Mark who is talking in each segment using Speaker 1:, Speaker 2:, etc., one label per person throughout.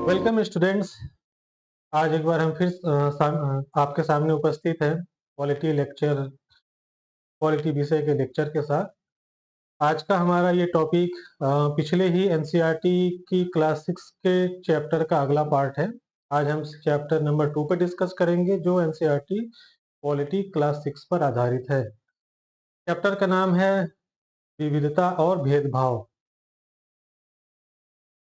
Speaker 1: Welcome students. आज एक बार हम फिर आपके सामने उपस्थित हैं पॉलिटी विषय के लेक्चर के साथ। आज का हमारा ये टॉपिक पिछले ही एनसीईआरटी की क्लास 6 के चैप्टर का अगला पार्ट है। आज हम चैप्टर नंबर 2 पे डिस्कस करेंगे जो एनसीईआरटी पॉलिटी क्लास 6 पर आधारित है। चैप्टर का नाम है विविधता और भेदभाव।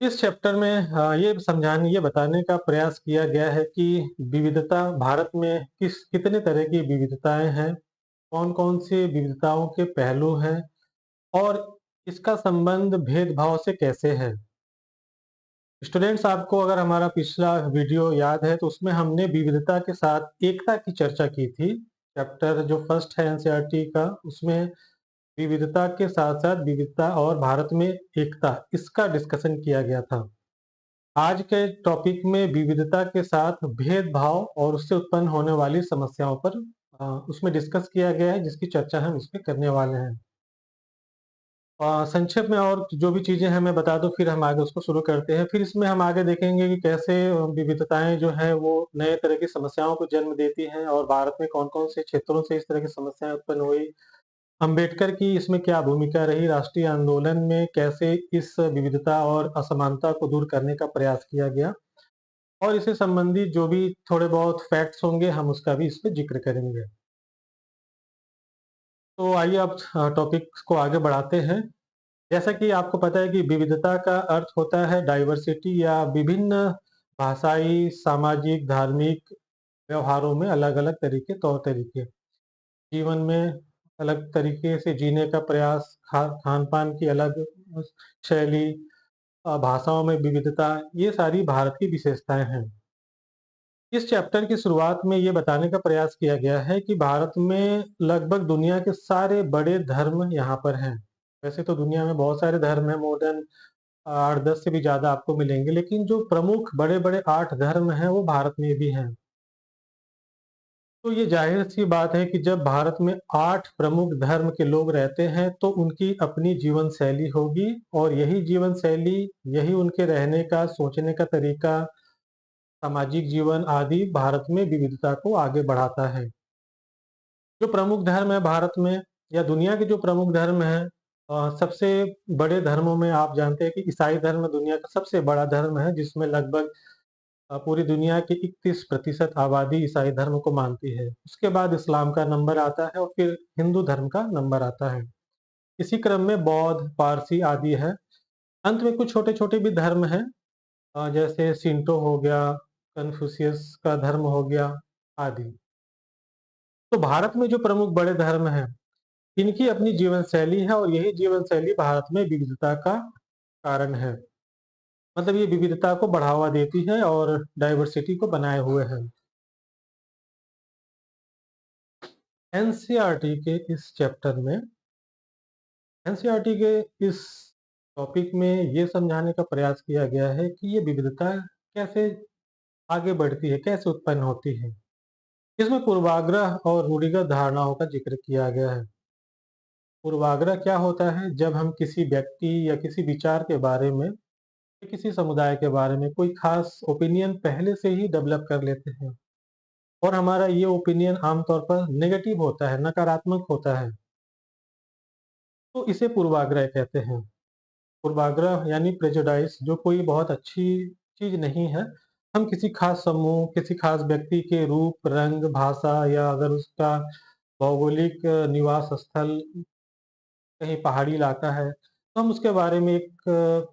Speaker 1: इस चैप्टर में ये बताने का प्रयास किया गया है कि विविधता भारत में कितने तरह की विविधताएं हैं, कौन-कौन सी विविधताओं के पहलू हैं और इसका संबंध भेदभाव से कैसे है। स्टूडेंट्स, आपको अगर हमारा पिछला वीडियो याद है तो उसमें हमने विविधता के साथ एकता की चर्चा की थी। चैप्टर जो फर्स्ट है एनसीईआरटी का, उसमें विविधता के साथ-साथ विविधता और भारत में एकता, इसका डिस्कशन किया गया था। आज के टॉपिक में विविधता के साथ भेदभाव और उससे उत्पन्न होने वाली समस्याओं पर उसमें डिस्कस किया गया है, जिसकी चर्चा हम इसमें करने वाले हैं। संक्षेप में और जो भी चीजें हैं मैं बता दूं, फिर हम आगे उसको शुरू करते हैं। फिर इसमें हम आगे देखेंगे कि कैसे विविधताएं जो है वो नए तरह की समस्याओं को जन्म देती हैं और भारत में कौन-कौन से क्षेत्रों से इस तरह की समस्याएं उत्पन्न हुई। अम्बेडकर की इसमें क्या भूमिका रही, राष्ट्रीय आंदोलन में कैसे इस विविधता और असमानता को दूर करने का प्रयास किया गया, और इससे संबंधित जो भी थोड़े बहुत फैक्ट्स होंगे हम उसका भी इस पे जिक्र करेंगे। तो आइए अब टॉपिक को आगे बढ़ाते हैं। जैसा कि आपको पता है कि विविधता का अर्थ होता है डाइवर्सिटी या विभिन्न भाषाई, सामाजिक, धार्मिक व्यवहारों में अलग-अलग तरीके तौर तरीके, जीवन में अलग तरीके से जीने का प्रयास, खान-पान की अलग शैली, भाषाओं में विविधता, ये सारी भारत की विशेषताएं हैं। इस चैप्टर की शुरुआत में ये बताने का प्रयास किया गया है कि भारत में लगभग दुनिया के सारे बड़े धर्म यहाँ पर हैं। वैसे तो दुनिया में बहुत सारे धर्म हैं, मोर देन 8-10 से भी ज़्यादा आपको मिलेंगे, लेकिन जो प्रमुख बड़े-बड़े 8 धर्म हैं, वो भारत में भी हैं। तो ये ज़ाहिर-सी बात है कि जब भारत में 8 प्रमुख धर्म के लोग रहते हैं, तो उनकी अपनी जीवन शैली होगी और यही जीवन शैली, यही उनके रहने का, सोचने का तरीका, सामाजिक जीवन आदि भारत में विविधता को आगे बढ़ाता है। जो प्रमुख धर्म है भारत में या दुनिया के जो प्रमुख धर्म हैं, सबसे बड़े धर्मों में आप जानते हैं कि ईसाई धर्म दुनिया का सबसे बड़ा धर्म है, जिसमें लगभग पूरी दुनिया की 31% आबादी ईसाई धर्म को मानती है। उसके बाद इस्लाम का नंबर आता है और फिर हिंदू धर्म का नंबर आता है। इसी क्रम में बौद्ध, पारसी आदि है। अंत में कुछ छोटे-छोटे भी धर्म हैं, जैसे शिंटो हो गया, कन्फ्यूशियस का धर्म हो गया आदि। तो भारत में जो प्रमुख बड़े धर्म हैं, इनकी अपनी जीवन शैली है और यही जीवन शैली भारत में विविधता का कारण है। मतलब ये विविधता को बढ़ावा देती है और डाइवर्सिटी को बनाए हुए है। एनसीईआरटी के इस चैप्टर में, एनसीईआरटी के इस टॉपिक में ये समझाने का प्रयास किया गया है कि ये विविधता कैसे आगे बढ़ती है, कैसे उत्पन्न होती है। इसमें पूर्वाग्रह और रूढ़िगत धारणाओं का जिक्र किया गया है। पूर्वाग्रह क्या होता है? जब हम किसी व्यक्ति या किसी विचार के बारे में, किसी समुदाय के बारे में कोई खास ओपिनियन पहले से ही डेवलप कर लेते हैं और हमारा ये ओपिनियन आमतौर पर नेगेटिव होता है, नकारात्मक होता है, तो इसे पूर्वाग्रह कहते हैं। पूर्वाग्रह यानी प्रेजुडाइज, जो कोई बहुत अच्छी चीज नहीं है। हम किसी खास समूह, किसी खास व्यक्ति के रूप, रंग, भाषा या अगर उसका भौगोलिक निवास स्थल कहीं पहाड़ी इलाका है, तो हम उसके बारे में एक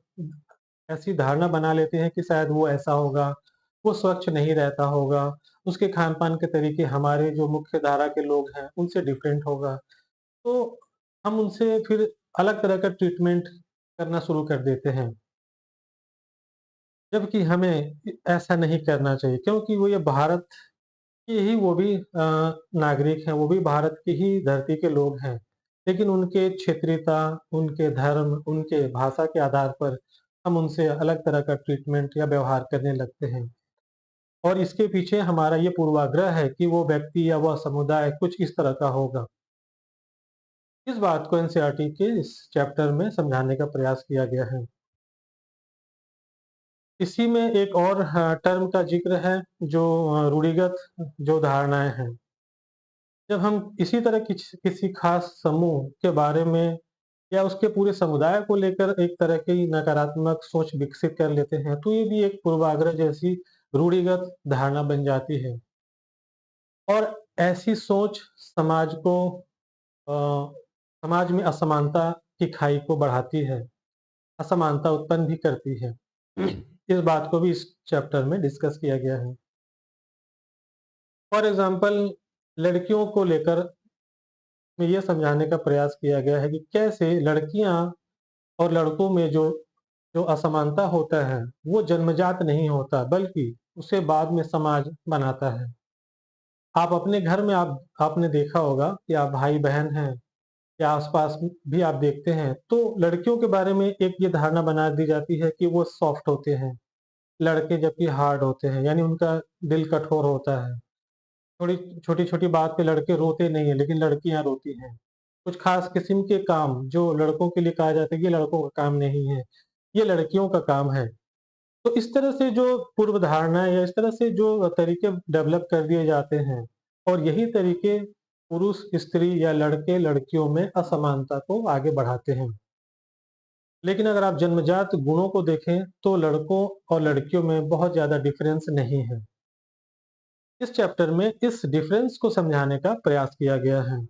Speaker 1: ऐसी धारणा बना लेते हैं कि शायद वो ऐसा होगा, वो स्वच्छ नहीं रहता होगा, उसके खान-पान के तरीके हमारे जो मुख्य धारा के लोग हैं, उनसे डिफरेंट होगा। तो हम उनसे फिर अलग तरह का ट्रीटमेंट करना शुरू कर देते हैं। जबकि हमें ऐसा नहीं करना चाहिए, क्योंकि वो ये भारत के ही वो भी नागरिक हैं, वो भी भारत की ही धरती के लोग हैं। लेकिन उनके क्षेत्रीयता, उनके धर्म, उनके भाषा के आधार पर हम उनसे अलग तरह का ट्रीटमेंट या व्यवहार करने लगते हैं। और इसके पीछे हमारा ये पूर्वाग्रह है कि वो व्यक्ति या वह समुदाय कुछ इस तरह का होगा। इस बात को एनसीईआरटी के इस चैप्टर में समझाने का प्रयास किया गया है। इसी में एक और टर्म का ज़िक्र है जो रूढ़िगत जो धारणाएँ हैं। जब हम इसी तरह किसी ख़ास समूह के बारे में या उसके पूरे समुदाय को लेकर एक तरह की नकारात्मक सोच विकसित कर लेते हैं, तो ये भी एक पूर्वाग्रह जैसी रूढ़िगत धारणा बन जाती है। और ऐसी सोच अ, समाज में असमानता की खाई को बढ़ाती है, असमानता उत्पन्न भी करती है। इस बात को भी इस चैप्टर में डिस्कस किया गया है। फॉर एग्ज़ाम्पल लड़कियों को लेकर में ये समझाने का प्रयास किया गया है कि कैसे लड़कियाँ और लड़कों में जो जो असमानता होता है, वो जन्मजात नहीं होता, बल्कि उसे बाद में समाज बनाता है। आप अपने घर में आपने देखा होगा कि आप भाई-बहन हैं या आस-पास भी आप देखते हैं, तो लड़कियों के बारे में एक ये धारणा बना दी जाती है कि वो सॉफ्ट होते हैं, लड़के जबकि हार्ड होते हैं, यानी उनका दिल कठोर होता है। थोड़ी छोटी-छोटी बात पे लड़के रोते नहीं हैं, लेकिन लड़कियाँ रोती हैं। कुछ खास किस्म के काम जो लड़कों के लिए कहा जाता है, ये लड़कों का काम नहीं है, ये लड़कियों का काम है। तो इस तरह से जो पूर्व धारणाएँ या इस तरह से जो तरीके डेवलप कर दिए जाते हैं और यही तरीके पुरुष, स्त्री या लड़के-लड़कियों में असमानता को आगे बढ़ाते हैं। लेकिन अगर आप जन्मजात गुणों को देखें, तो लड़कों और लड़कियों में बहुत ज़्यादा डिफरेंस नहीं है। इस चैप्टर में इस डिफरेंस को समझाने का प्रयास किया गया है।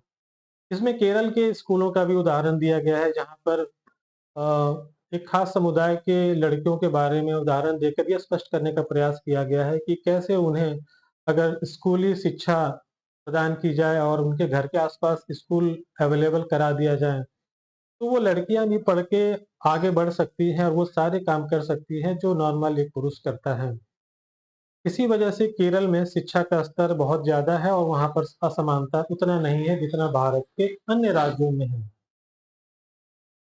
Speaker 1: इसमें केरल के स्कूलों का भी उदाहरण दिया गया है, जहाँ पर एक खास समुदाय के लड़कियों के बारे में उदाहरण देकर ये स्पष्ट करने का प्रयास किया गया है कि कैसे उन्हें अगर स्कूली शिक्षा प्रदान की जाए और उनके घर के आसपास स्कूल अवेलेबल करा दिया जाए, तो वो लड़कियां भी पढ़ के आगे बढ़ सकती हैं और वो सारे काम कर सकती हैं जो नॉर्मल एक पुरुष करता है। इसी वजह से केरल में शिक्षा का स्तर बहुत ज़्यादा है और वहाँ पर असमानता उतना नहीं है जितना भारत के अन्य राज्यों में है।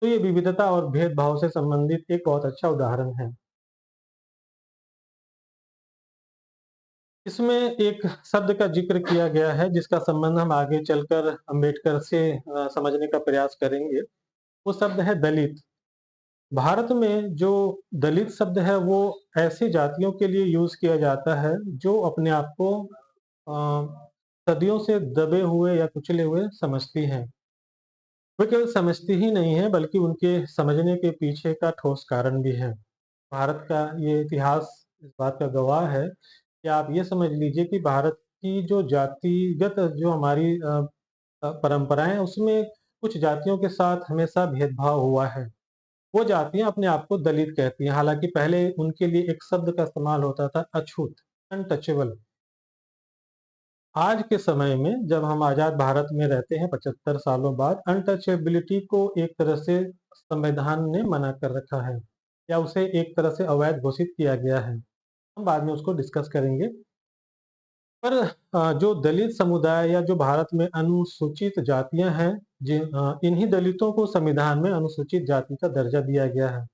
Speaker 1: तो ये विविधता और भेदभाव से संबंधित एक बहुत अच्छा उदाहरण है। इसमें एक शब्द का ज़िक्र किया गया है जिसका संबंध हम आगे चलकर अम्बेडकर से समझने का प्रयास करेंगे। वो शब्द है दलित। भारत में जो दलित शब्द है वो ऐसी जातियों के लिए यूज़ किया जाता है जो अपने आप को सदियों से दबे हुए या कुचले हुए समझती हैं। वे केवल समझती ही नहीं है बल्कि उनके समझने के पीछे का ठोस कारण भी है। भारत का ये इतिहास इस बात का गवाह है कि आप ये समझ लीजिए कि भारत की जो जातिगत जो हमारी परंपराएं हैं, उसमें कुछ जातियों के साथ हमेशा भेदभाव हुआ है। वो जातियां अपने आप को दलित कहती हैं, हालांकि पहले उनके लिए एक शब्द का इस्तेमाल होता था, अछूत, अनटचेबल। आज के समय में जब हम आज़ाद भारत में रहते हैं 75 सालों बाद, अनटचेबिलिटी को एक तरह से संविधान ने मना कर रखा है या उसे एक तरह से अवैध घोषित किया गया है। हम बाद में उसको डिस्कस करेंगे। पर जो दलित समुदाय या जो भारत में अनुसूचित जातियां हैं, इन्हीं दलितों को संविधान में अनुसूचित जाति का दर्जा दिया गया है।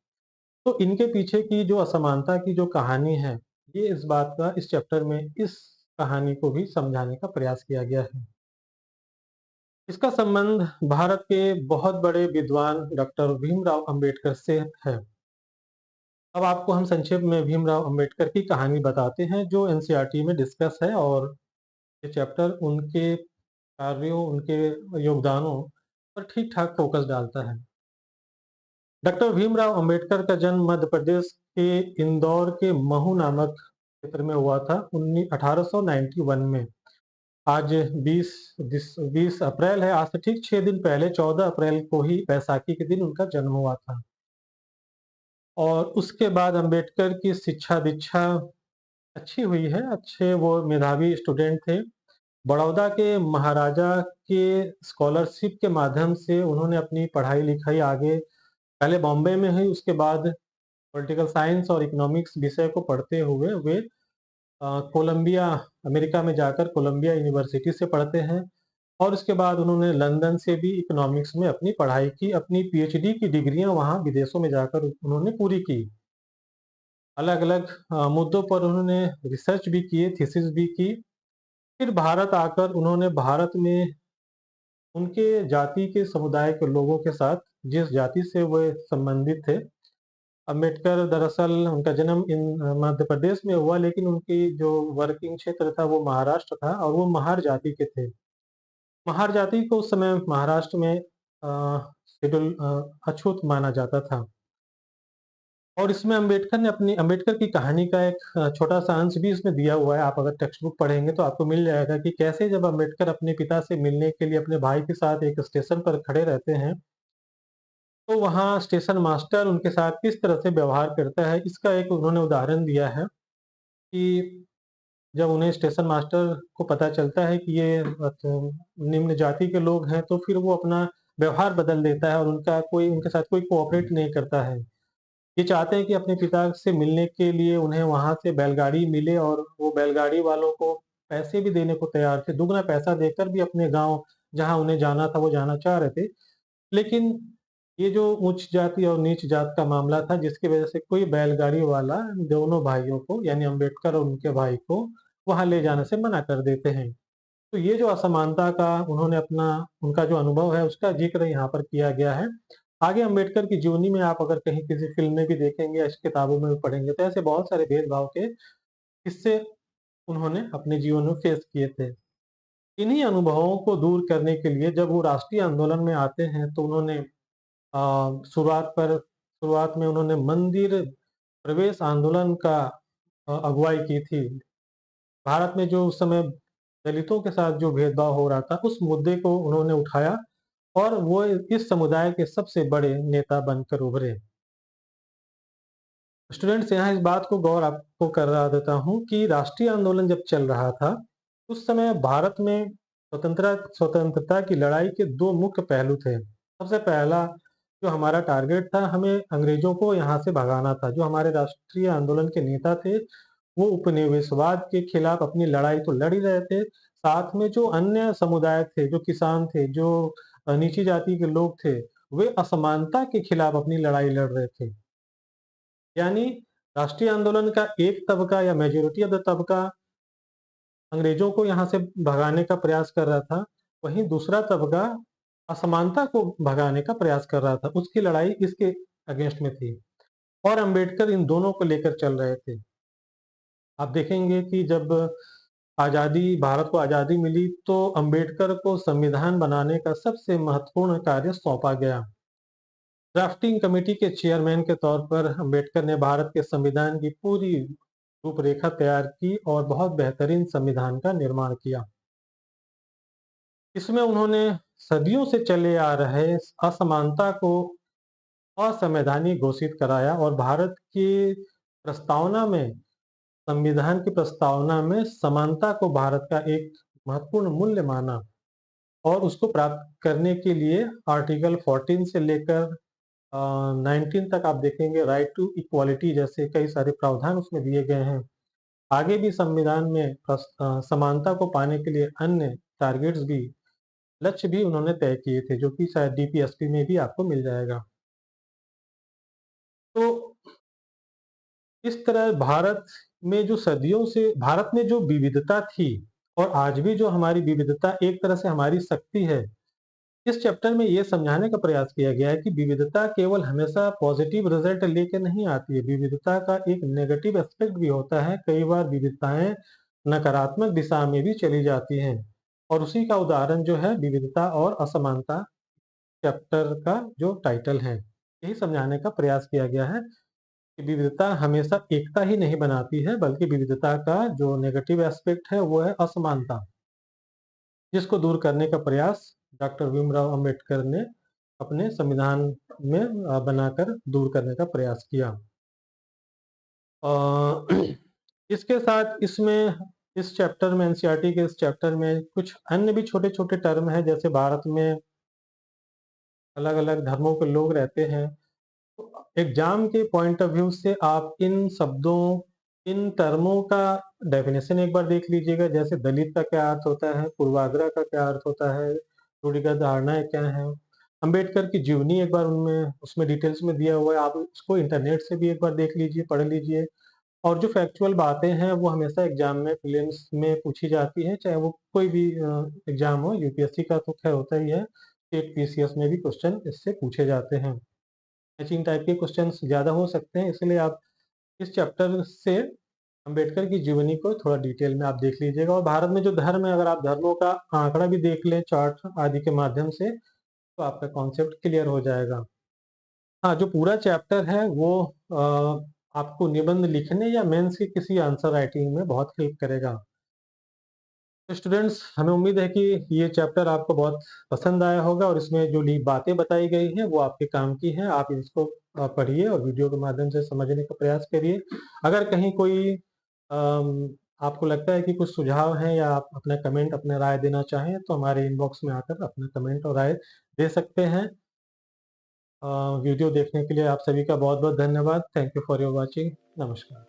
Speaker 1: तो इनके पीछे की जो असमानता की जो कहानी है, ये इस बात का इस चैप्टर में इस कहानी को भी समझाने का प्रयास किया गया है। इसका संबंध भारत के बहुत बड़े विद्वान डॉक्टर भीमराव अंबेडकर से है। अब आपको हम संक्षेप में भीमराव अंबेडकर की कहानी बताते हैं जो एनसीईआरटी में डिस्कस है और ये चैप्टर उनके कार्यों, उनके योगदानों पर ठीक-ठाक फोकस डालता है। डॉक्टर भीमराव अंबेडकर का जन्म मध्य प्रदेश के इंदौर के महू नामक क्षेत्र में हुआ था 1891 में। आज 20 अप्रैल है, आज से ठीक 6 दिन पहले 14 अप्रैल को ही बैसाखी के दिन उनका जन्म हुआ था। और उसके बाद अंबेडकर की शिक्षा-दीक्षा अच्छी हुई है, अच्छे वो मेधावी स्टूडेंट थे। बड़ौदा के महाराजा के स्कॉलरशिप के माध्यम से उन्होंने अपनी पढ़ाई-लिखाई आगे पहले बॉम्बे में हुई, उसके बाद पॉलिटिकल साइंस और इकोनॉमिक्स विषय को पढ़ते हुए वे कोलंबिया अमेरिका में जाकर कोलंबिया यूनिवर्सिटी से पढ़ते हैं और उसके बाद उन्होंने लंदन से भी इकोनॉमिक्स में अपनी पढ़ाई की, अपनी पीएचडी की डिग्रियाँ वहाँ विदेशों में जाकर उन्होंने पूरी की। अलग-अलग मुद्दों पर उन्होंने रिसर्च भी किए, थीसिस भी की। फिर भारत आकर उन्होंने भारत में उनके जाति के समुदाय के लोगों के साथ, जिस जाति से वे संबंधित थे, अम्बेडकर दरअसल उनका जन्म मध्य प्रदेश में हुआ, लेकिन उनकी जो वर्किंग क्षेत्र था वो महाराष्ट्र था और वो महार जाति के थे। महार जाति को उस समय महाराष्ट्र में शेड्यूल अछूत माना जाता था। और इसमें अम्बेडकर की कहानी का एक छोटा-सा अंश भी इसमें दिया हुआ है। आप अगर टेक्स्ट बुक पढ़ेंगे तो आपको मिल जाएगा कि कैसे जब अम्बेडकर अपने पिता से मिलने के लिए अपने भाई के साथ एक स्टेशन पर खड़े रहते हैं, तो वहाँ स्टेशन मास्टर उनके साथ किस तरह से व्यवहार करता है, इसका एक उन्होंने उदाहरण दिया है कि जब उन्हें स्टेशन मास्टर को पता चलता है कि ये निम्न जाति के लोग हैं, तो फिर वो अपना व्यवहार बदल देता है और उनके साथ कोई कोऑपरेट नहीं करता है। ये चाहते हैं कि अपने पिता से मिलने के लिए उन्हें वहाँ से बैलगाड़ी मिले और वो बैलगाड़ी वालों को पैसे भी देने को तैयार थे, दुगना पैसा देकर भी अपने गाँव जहाँ उन्हें जाना था, वो जाना चाह रहे थे। लेकिन ये जो उच्च जाति और नीच जात का मामला था, जिसकी वजह से कोई बैलगाड़ी वाला दोनों भाइयों को यानी अम्बेडकर और उनके भाई को वहाँ ले जाने से मना कर देते हैं। तो ये जो असमानता का उन्होंने उनका जो अनुभव है उसका ज़िक्र यहाँ पर किया गया है। आगे अम्बेडकर की जीवनी में आप अगर कहीं किसी फ़िल्म में भी देखेंगे या इस किताबों में भी पढ़ेंगे तो ऐसे बहुत सारे भेदभाव के किस्से उन्होंने अपने जीवन में फेस किए थे। इन्हीं अनुभवों को दूर करने के लिए जब वो राष्ट्रीय आंदोलन में आते हैं तो उन्होंने शुरुआत में उन्होंने मंदिर प्रवेश आंदोलन का अगुवाई की थी। भारत में जो उस समय दलितों के साथ जो भेदभाव हो रहा था, उस मुद्दे को उन्होंने उठाया और वो इस समुदाय के सबसे बड़े नेता बनकर उभरे। स्टूडेंट्स, यहाँ इस बात को गौर आपको करा देता हूँ कि राष्ट्रीय आंदोलन जब चल रहा था, उस समय भारत में स्वतंत्रता की लड़ाई के 2 मुख्य पहलू थे। सबसे पहला जो हमारा टारगेट था, हमें अंग्रेजों को यहाँ से भगाना था। जो हमारे राष्ट्रीय आंदोलन के नेता थे, वो उपनिवेशवाद के खिलाफ अपनी लड़ाई तो लड़ ही रहे थे, साथ में जो अन्य समुदाय थे, जो किसान थे, जो नीची जाति के लोग थे, वे असमानता के खिलाफ अपनी लड़ाई लड़ रहे थे। यानी राष्ट्रीय आंदोलन का एक तबका या मेजॉरिटी ऑफ द तबका अंग्रेजों को यहाँ से भगाने का प्रयास कर रहा था, वहीं दूसरा तबका असमानता को भगाने का प्रयास कर रहा था। उसकी लड़ाई इसके अगेंस्ट में थी और अम्बेडकर इन दोनों को लेकर चल रहे थे। आप देखेंगे कि जब भारत को आज़ादी मिली तो अम्बेडकर को संविधान बनाने का सबसे महत्वपूर्ण कार्य सौंपा गया। ड्राफ्टिंग कमेटी के चेयरमैन के तौर पर अम्बेडकर ने भारत के संविधान की पूरी रूपरेखा तैयार की और बहुत बेहतरीन संविधान का निर्माण किया। इसमें उन्होंने सदियों से चले आ रहे असमानता को असंवैधानिक घोषित कराया और भारत की प्रस्तावना में संविधान की प्रस्तावना में समानता को भारत का एक महत्वपूर्ण मूल्य माना और उसको प्राप्त करने के लिए आर्टिकल 14 से लेकर 19 तक आप देखेंगे राइट टू इक्वालिटी जैसे कई सारे प्रावधान उसमें दिए गए हैं। आगे भी संविधान में समानता को पाने के लिए अन्य टारगेट्स भी लक्ष्य भी उन्होंने तय किए थे, जो कि शायद डीपीएसपी में भी आपको मिल जाएगा। तो इस तरह भारत में जो विविधता थी और आज भी जो हमारी विविधता एक तरह से हमारी शक्ति है, इस चैप्टर में ये समझाने का प्रयास किया गया है कि विविधता केवल हमेशा पॉजिटिव रिजल्ट लेके नहीं आती है, विविधता का एक नेगेटिव एस्पेक्ट भी होता है। कई बार विविधताएं नकारात्मक दिशा में भी चली जाती हैं और उसी का उदाहरण जो है विविधता और असमानता चैप्टर का जो टाइटल है, यही समझाने का प्रयास किया गया है कि विविधता हमेशा एकता ही नहीं बनाती है, बल्कि विविधता का जो नेगेटिव एस्पेक्ट है वो है असमानता, जिसको दूर करने का प्रयास डॉक्टर भीमराव अंबेडकर ने अपने संविधान में बनाकर दूर करने का प्रयास किया। अ, इसके साथ इसमें इस चैप्टर में एनसीईआरटी के इस चैप्टर में कुछ अन्य भी छोटे-छोटे टर्म हैं, जैसे भारत में अलग-अलग धर्मों के लोग रहते हैं। तो एग्ज़ाम के पॉइंट ऑफ व्यू से आप इन टर्मों का डेफिनेशन एक बार देख लीजिएगा, जैसे दलित का क्या अर्थ होता है, पूर्वाग्रह का क्या अर्थ होता है, रूढ़िगत धारणाएँ क्या हैं। अम्बेडकर की जीवनी एक बार उसमें डिटेल्स में दिया हुआ है, आप उसको इंटरनेट से भी एक बार देख लीजिए, पढ़ लीजिए। और जो फैक्चुअल बातें हैं, वो हमेशा एग्ज़ाम में प्रीलिम्स में पूछी जाती हैं, चाहे वो कोई भी एग्ज़ाम हो, यूपीएससी का तो खैर होता ही है, स्टेट पीसीएस में भी क्वेश्चन इससे पूछे जाते हैं। मैचिंग टाइप के क्वेश्चंस ज़्यादा हो सकते हैं, इसलिए आप इस चैप्टर से अम्बेडकर की जीवनी को थोड़ा डिटेल में आप देख लीजिएगा। और भारत में जो धर्म है, अगर आप धर्मों का आंकड़ा भी देख लें चार्ट आदि के माध्यम से, तो आपका कॉन्सेप्ट क्लियर हो जाएगा। हाँ, जो पूरा चैप्टर है वो आपको निबंध लिखने या मेंस की किसी आंसर राइटिंग में बहुत हेल्प करेगा। तो स्टूडेंट्स, हमें उम्मीद है कि ये चैप्टर आपको बहुत पसंद आया होगा और इसमें जो ली बातें बताई गई हैं वो आपके काम की हैं। आप इसको पढ़िए और वीडियो के माध्यम से समझने का प्रयास करिए। अगर कहीं कोई आपको लगता है कि कुछ सुझाव हैं या आप अपना कमेंट, अपना राय देना चाहें, तो हमारे इनबॉक्स में आकर अपना कमेंट और राय दे सकते हैं। वीडियो देखने के लिए आप सभी का बहुत-बहुत धन्यवाद। Thank you for your watching. नमस्कार।